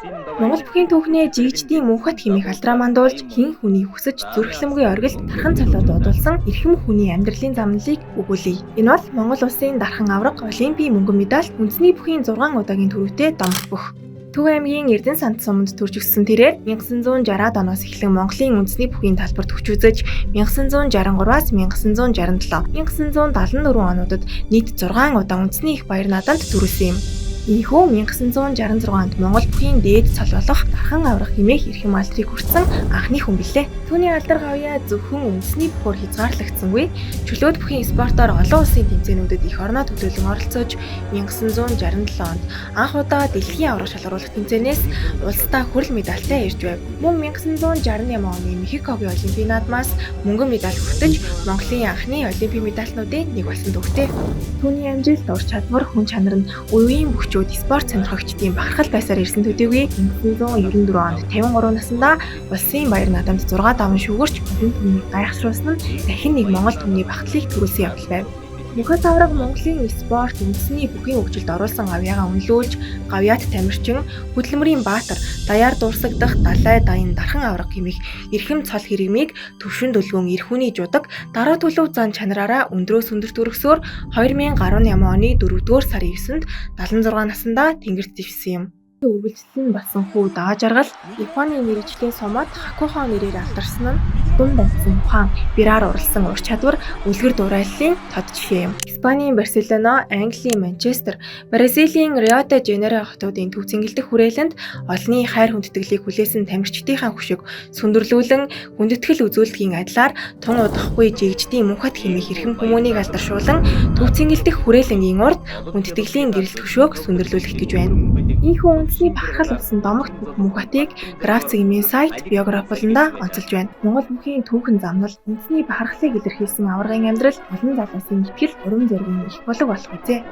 Монгол бүхийн түүхнээ жигждийн мөнхөт хэмээх алдраа мандуулж хэн хүний хүсэж зүрхлэмгүй оргилд тархан цолоод дуудулсан эрхэм хүний амьдралын замналыг өгүүлье. Энэ бол Монгол улсын дархан аварга Олимпийн мөнгөн медаль үндэсний бүхийн 6 удаагийн төрөвтэй домог бүх. Төв аймгийн Эрдэнэ санд суманд төрж өссөн тэрээр 1960-аад оноос эхлэн Монголын үндэсний бүхийн талбарт хүч үзэж 1963-аас 1967, 1974 онуудад нийт 6 удаа үндэсний их баяр наадамд төрүүлсэн юм. Ийхүү 1966 онд Монгол бүхийн дээд цол болох дархан аварга хэмээх эрхэм алдрыг хүртсэн анхны хүн билээ. Түүний алдар хавьяа зөвхөн үндэсний бүхөөр хязгаарлагдсангүй, чөлөөт бүхийн спортоор олон улсын тэмцээнүүдэд их орноо төлөөлөн оролцож 1967 онд анх удаа дэлхийн аварга шалгаруулах тэмцээнээс улсдаа хүрэл медальтай ирж байв. Мөн 1968 оны Мехикогийн Олимпийн наадмаас мөнгөн медаль хүртэж Монголын анхны Олимпийн медалнуудын нэг болсон төвтэй. Түүний амжилт, ур чадвар, хүн чанар нь үеийн спорт сонирхогчдын бахархал байсаар ирсэн төдийгүй 1994 онд 53 наснда улсын баяр наадамд 6 даван шүүгэрч олон түмнийг гайхшруулсан нь дахин нэг Монгол түмний багтлыг төрүүлсэн явдал байв. Мөнхөт аварга Монголын спорт үндэсний бүхийн хөгжилд оруулсан авьяагаа үнэлүүлж, гавьяат тамирчин, хөдөлмөрийн баатар, даяар дуурсагдах далай даян дархан аварга хэмээх эрхэм цол хэрэмийг төвшин дөлгөөн эр хүний жудаг дараа төлөв зан чанараараа өндрөөс өндөрт өргөсөөр 2018 оны 4-р сарын 9-нд 76 наснда тэнгэрт дэвшсэн юм. Үргэлжлэн басан хүү даа жаргал Японы мэргэжлийн сумад Хакухо нэрээр алдарсан нь дүн дансан ухаан бираар урлсан ур чадвар үлгэр дуурайллын тод жишээ юм. Испанийн Барселона, Английн Манчестер, Бразилийн Рио де Жанейро хотуудын төв цэнгэлдэх хүрээлэнд олонний хайр хүндэтгэлийг хүлээсэн тамирчдынхаа хүшиг сүндэрлүүлэн хүндэтгэл үзүүлдгийн адилаар тун удахгүй жигждийн мөнхөт хэмээх эрхэм хүмүүнийг алдаршуулан төв цэнгэлдэх хүрээлэнгийн урд хүндтгэлийн гэрэл төшөөг сүндэрлүүлэх гэж байна. Ийхүү үндэсний бахархал болсон домогт бүх мөнхөтийг графцгийн сайт биографиуланда онцолж байна. Монгол бүхийн түүхэн замнал үндэсний бахархлыг илэрхийлсэн аваргын амьдрал олон залуусын итгэл, урам зориг их болог болох үзье.